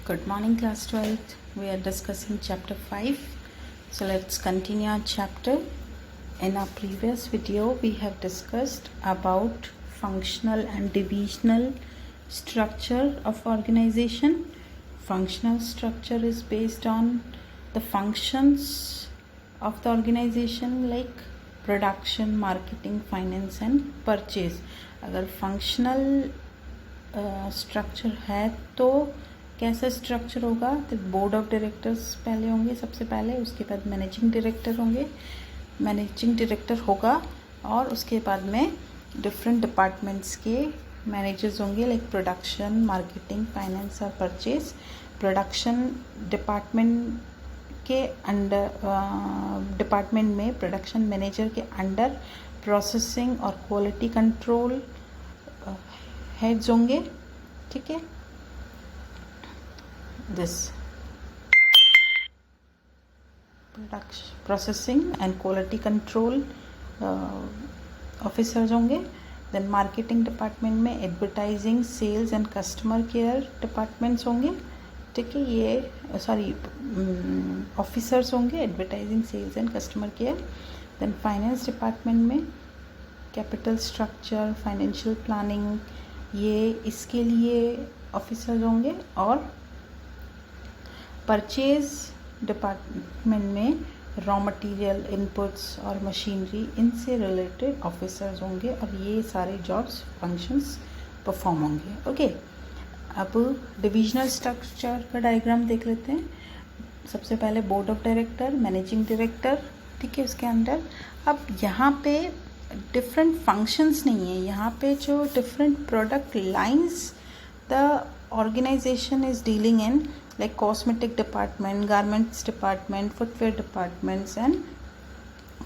Good morning, class 12th. We are discussing chapter 5. So let's continue our chapter. In our previous video, we have discussed about functional and divisional structure of organization. Functional structure is based on the functions of the organization like production, marketing, finance and purchase. अगर functional structure है तो कैसा structure होगा? तो board of directors पहले होंगे, सबसे पहले, उसके बाद मैनेजिंग डायरेक्टर होंगे, मैनेजिंग डायरेक्टर होगा और उसके बाद में डिफरेंट डिपार्टमेंट्स के मैनेजर्स होंगे लाइक प्रोडक्शन, मार्केटिंग, फाइनेंस और परचेज. प्रोडक्शन डिपार्टमेंट के अंडर डिपार्टमेंट में प्रोडक्शन मैनेजर के अंडर प्रोसेसिंग और क्वालिटी कंट्रोल हेड्स होंगे. ठीक है, this processing and quality control officers होंगे. देन मार्केटिंग डिपार्टमेंट में advertising, sales and customer care departments होंगे. ठीक है, ये सॉरी ऑफिसर्स होंगे, advertising, sales and customer care. Then finance department में कैपिटल स्ट्रक्चर, फाइनेंशियल प्लानिंग, ये इसके लिए ऑफिसर्स होंगे. और परचेज डिपार्टमेंट में रॉ मटेरियल, इनपुट्स और मशीनरी, इनसे रिलेटेड ऑफिसर्स होंगे और ये सारे जॉब्स, फंक्शंस परफॉर्म होंगे. ओके, अब डिविजनल स्ट्रक्चर का डायग्राम देख लेते हैं. सबसे पहले board of director, managing director. ठीक है, उसके अंदर अब यहाँ पे डिफरेंट फंक्शंस नहीं है, यहाँ पे जो different product lines the organisation is dealing in like cosmetic department, garments department, footwear departments and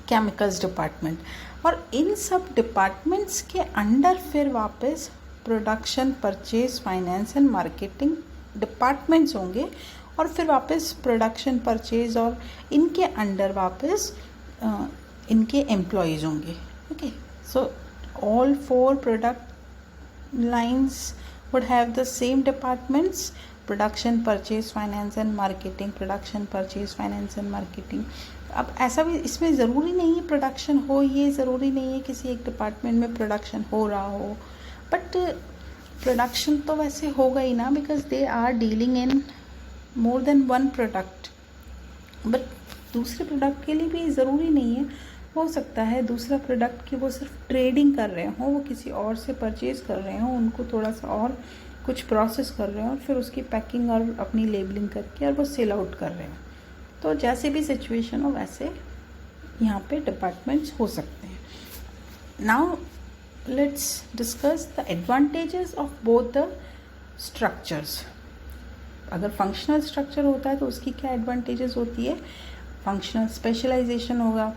chemicals department. और इन सब डिपार्टमेंट्स के अंडर फिर वापस production, purchase, finance and marketing departments होंगे और फिर वापस प्रोडक्शन, परचेज और इनके अंडर वापस इनके एम्प्लॉयज़ होंगे. Okay, so all four product lines would have the same departments: production, purchase, finance and marketing. Production, purchase, finance and marketing. अब ऐसा भी इसमें ज़रूरी नहीं है प्रोडक्शन हो, ये ज़रूरी नहीं है किसी एक डिपार्टमेंट में प्रोडक्शन हो रहा हो, बट प्रोडक्शन तो वैसे होगा ही ना, because they are dealing in more than one product. But दूसरे प्रोडक्ट के लिए भी ज़रूरी नहीं है, हो सकता है दूसरा प्रोडक्ट की वो सिर्फ ट्रेडिंग कर रहे हों, वो किसी और से परचेज़ कर रहे हों, उनको थोड़ा सा और कुछ प्रोसेस कर रहे हों और फिर उसकी पैकिंग और अपनी लेबलिंग करके और वो सेल आउट कर रहे हों. तो जैसे भी सिचुएशन हो वैसे यहाँ पे डिपार्टमेंट्स हो सकते हैं. Now let's discuss the advantages of both the structures. अगर फंक्शनल स्ट्रक्चर होता है तो उसकी क्या एडवांटेजेस होती है? फंक्शनल स्पेशलाइजेशन होगा.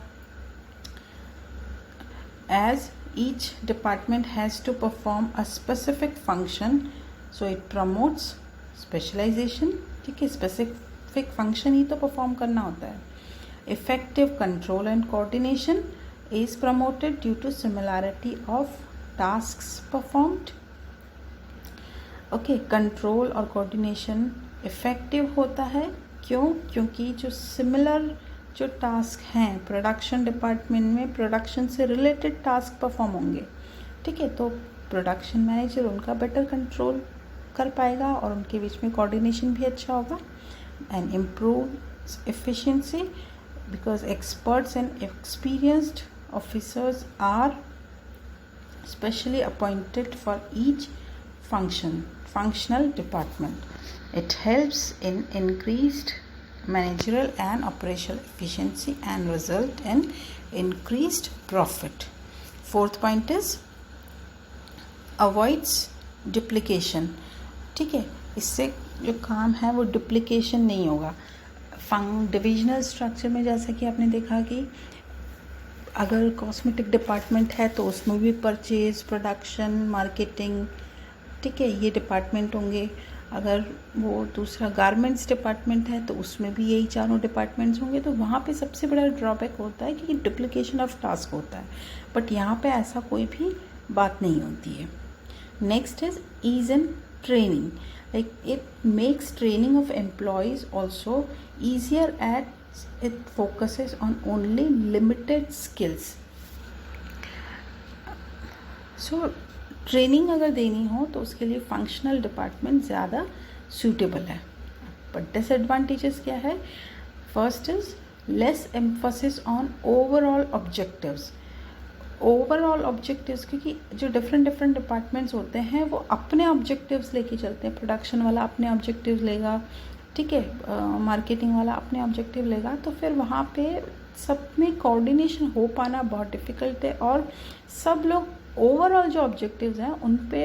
As each department has to perform a specific function, so it promotes specialization. ठीक है, specific function ही तो perform करना होता है. Effective control and coordination is promoted due to similarity of tasks performed. Okay, control और coordination effective होता है. क्यों? क्योंकि जो similar जो टास्क हैं प्रोडक्शन डिपार्टमेंट में, प्रोडक्शन से रिलेटेड टास्क परफॉर्म होंगे. ठीक है, तो प्रोडक्शन मैनेजर उनका बेटर कंट्रोल कर पाएगा और उनके बीच में कोऑर्डिनेशन भी अच्छा होगा. And improve efficiency because experts and experienced officers are specially appointed for each functional department. It helps in increased managerial and operational efficiency and result in increased profit. Fourth point is avoids duplication. ठीक है, इससे जो काम है वो duplication नहीं होगा. Divisional structure में जैसा कि आपने देखा कि अगर कॉस्मेटिक डिपार्टमेंट है तो उसमें भी परचेज, प्रोडक्शन, मार्केटिंग, ठीक है, ये डिपार्टमेंट होंगे. अगर वो दूसरा गारमेंट्स डिपार्टमेंट है तो उसमें भी यही चारों डिपार्टमेंट्स होंगे. तो वहाँ पे सबसे बड़ा ड्रॉबैक होता है कि डुप्लीकेशन ऑफ टास्क होता है, बट यहाँ पे ऐसा कोई भी बात नहीं होती है. Next is ease and training. like it makes training of employees also easier as it focuses on only limited skills. So training अगर देनी हो तो उसके लिए फंक्शनल डिपार्टमेंट ज़्यादा सूटेबल है. बट डिसएडवांटेजेस क्या है? First is less emphasis on overall objectives. Overall objectives क्योंकि जो डिफरेंट डिपार्टमेंट्स होते हैं वो अपने ऑब्जेक्टिव्स लेके चलते हैं. प्रोडक्शन वाला अपने ऑब्जेक्टिव्स लेगा, ठीक है, मार्केटिंग वाला अपने ऑब्जेक्टिव लेगा, तो फिर वहाँ पे सब में कोऑर्डिनेशन हो पाना बहुत डिफ़िकल्ट है और सब लोग ओवरऑल जो ऑब्जेक्टिव्स हैं उन पे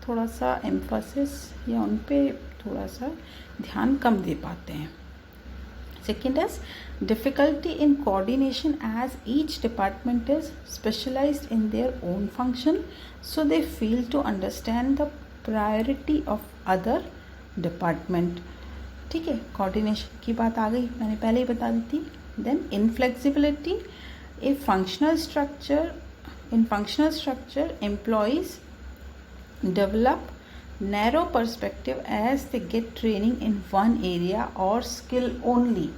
थोड़ा सा एम्फोसिस या उन पे थोड़ा सा ध्यान कम दे पाते हैं. Second is difficulty in coordination as each department is specialised in their own function, so they feel to understand the priority of other department. ठीक है, कोऑर्डिनेशन की बात आ गई, मैंने पहले ही बता दी थी. Then inflexibility. In functional structure, employees develop narrow perspective as they get training in one area or skill only.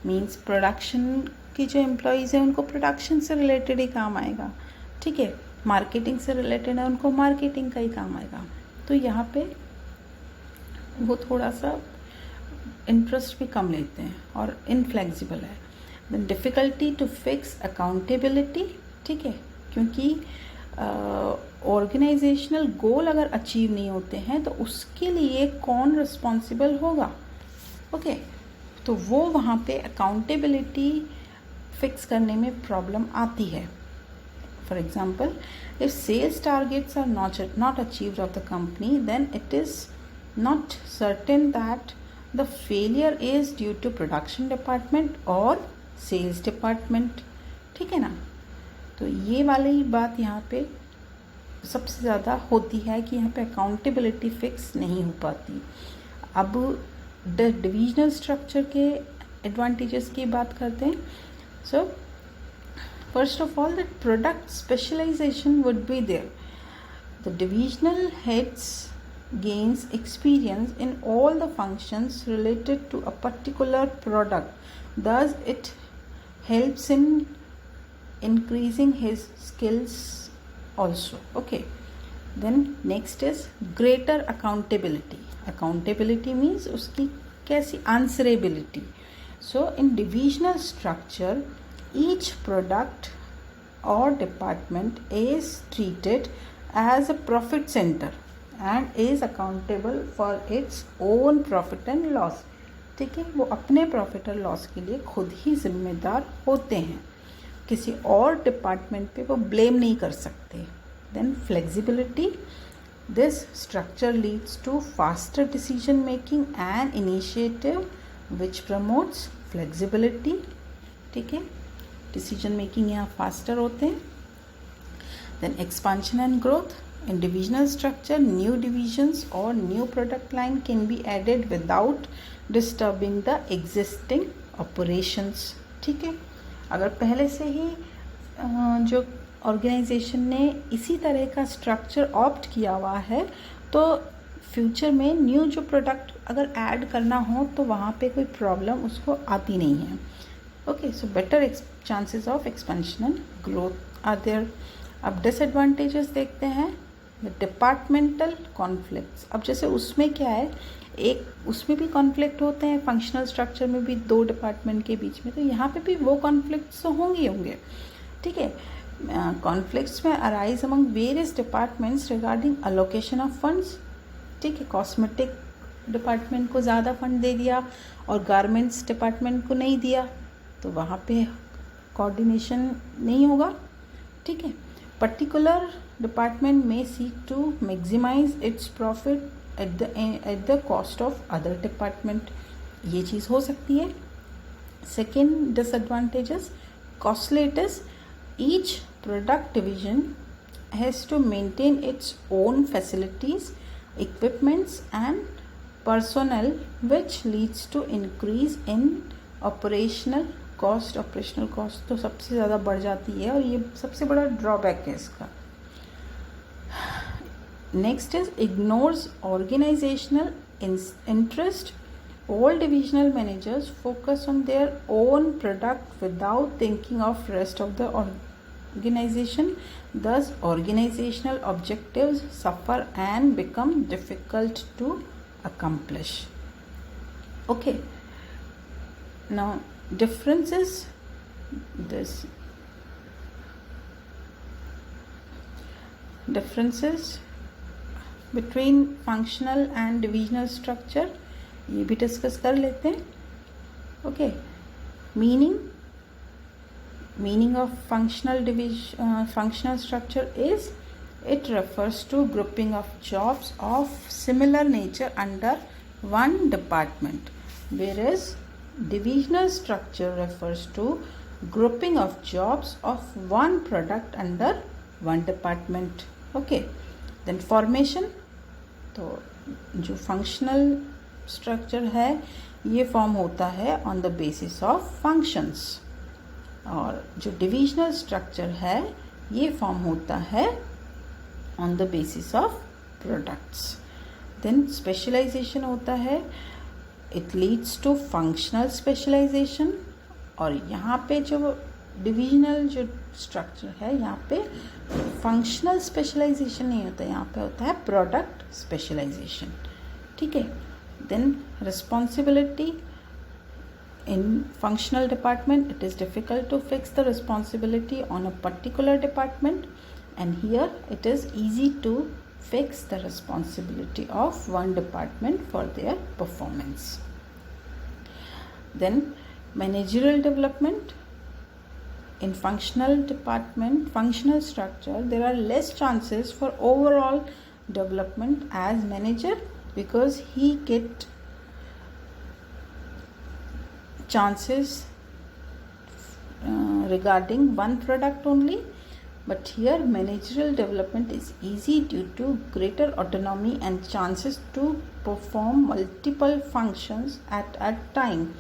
Means production के जो employees हैं उनको production से related ही काम आएगा, ठीक है, marketing से related है उनको marketing का ही काम आएगा. तो यहाँ पे वो थोड़ा सा इंटरेस्ट भी कम लेते हैं और इनफ्लेक्सिबल है. Then difficulty to fix accountability. ठीक है, क्योंकि ऑर्गेनाइजेशनल गोल अगर अचीव नहीं होते हैं तो उसके लिए कौन रिस्पॉन्सिबल होगा. ओके, तो वो वहाँ पे अकाउंटेबिलिटी फिक्स करने में प्रॉब्लम आती है. For example, if sales targets are not achieved of the company, then it is not certain that the failure is due to production department और सेल्स डिपार्टमेंट. ठीक है ना. तो ये वाली बात यहाँ पे सबसे ज़्यादा होती है कि यहाँ पे अकाउंटेबिलिटी फिक्स नहीं हो पाती. अब डिविजनल स्ट्रक्चर के एडवांटेजेस की बात करते हैं. So first of all, the product specialisation would be there. The divisional heads gains experience in all the functions related to a particular product. Thus, it helps in increasing his skills also. Okay, then next is greater accountability. Accountability means उसकी कैसी answerability. So in divisional structure, each product or department is treated as a profit center and is accountable for its own profit and loss. ठीक है, वो अपने profit और loss के लिए खुद ही जिम्मेदार होते हैं, किसी और डिपार्टमेंट पे वो ब्लेम नहीं कर सकते. Then flexibility. This structure leads to faster decision making and initiative which promotes flexibility. ठीक है, डिसीजन मेकिंग यहाँ फास्टर होते हैं. Then expansion and growth. In divisional structure, new divisions or new product line can be added without disturbing the existing operations. ठीक है, अगर पहले से ही जो ऑर्गेनाइजेशन ने इसी तरह का स्ट्रक्चर ऑप्ट किया हुआ है तो फ्यूचर में न्यू जो प्रोडक्ट अगर ऐड करना हो तो वहाँ पे कोई प्रॉब्लम उसको आती नहीं है. Okay, so better chances of expansion and growth are there. अब डिसएडवांटेजेस देखते हैं. Departmental conflicts. अब जैसे उसमें क्या है, एक उसमें भी कॉन्फ्लिक्ट होते हैं, फंक्शनल स्ट्रक्चर में भी दो डिपार्टमेंट के बीच में, तो यहाँ पे भी वो कॉन्फ्लिक्ट्स तो होंगे. ठीक है, कॉन्फ्लिक्ट्स में arise among various departments regarding allocation of funds. ठीक है, कॉस्मेटिक डिपार्टमेंट को ज़्यादा फंड दे दिया और गारमेंट्स डिपार्टमेंट को नहीं दिया, तो वहाँ पे कोऑर्डिनेशन नहीं होगा. ठीक है, particular department may seek to maximize its profit at the cost of other department. ये चीज़ हो सकती है. Second disadvantages, costliness. Each product division has to maintain its own facilities, equipments and personnel, which leads to increase in operational cost. Operational cost तो सबसे ज़्यादा बढ़ जाती है और ये सबसे बड़ा ड्रॉबैक है इसका. Next is ignores organizational interest. All divisional managers focus on their own product without thinking of rest of the organization. Thus, organizational objectives suffer and become difficult to accomplish. Okay. Now, differences between functional and divisional structure ये भी discuss कर लेते हैं. Okay. meaning of functional structure is it refers to grouping of jobs of similar nature under one department, whereas divisional structure refers to grouping of jobs of one product under one department. Okay. Then formation. तो जो functional structure है ये form होता है on the basis of functions, और जो divisional structure है ये फॉर्म होता है on the basis of products. Then specialisation होता है, it leads to functional specialisation, और यहाँ पे जो डिविजनल जो स्ट्रक्चर है यहाँ पे फंक्शनल स्पेशलाइजेशन नहीं होता, यहाँ पे होता है प्रोडक्ट स्पेशलाइजेशन. ठीक है. Then responsibility. In functional department, it is difficult to fix the responsibility on a particular department, and here it is easy to fix the responsibility of one department for their performance. Then managerial development. In functional structure, there are less chances for overall development as manager, because he get chances regarding one product only, but here managerial development is easy due to greater autonomy and chances to perform multiple functions at a time.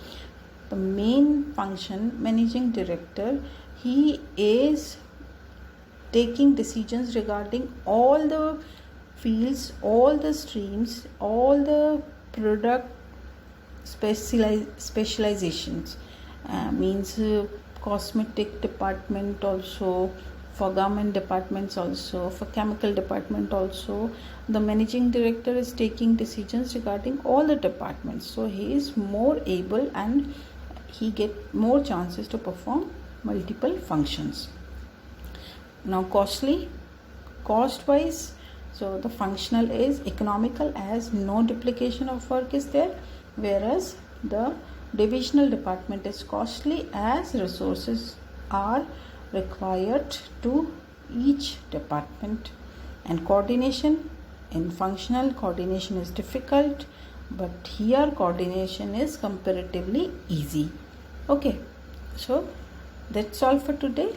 The main function, managing director, he is taking decisions regarding all the fields, all the streams, all the product specializations. Means cosmetic department also, for government departments also, for chemical department also. The managing director is taking decisions regarding all the departments, so he is more able and he get more chances to perform multiple functions. Now cost wise, so the functional is economical as no duplication of work is there, whereas the divisional department is costly as resources are required to each department. And coordination, in functional coordination is difficult, but here coordination is comparatively easy. Okay, so that's all for today.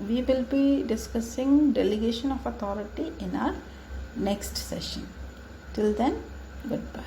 We will be discussing delegation of authority in our next session. Till then, goodbye.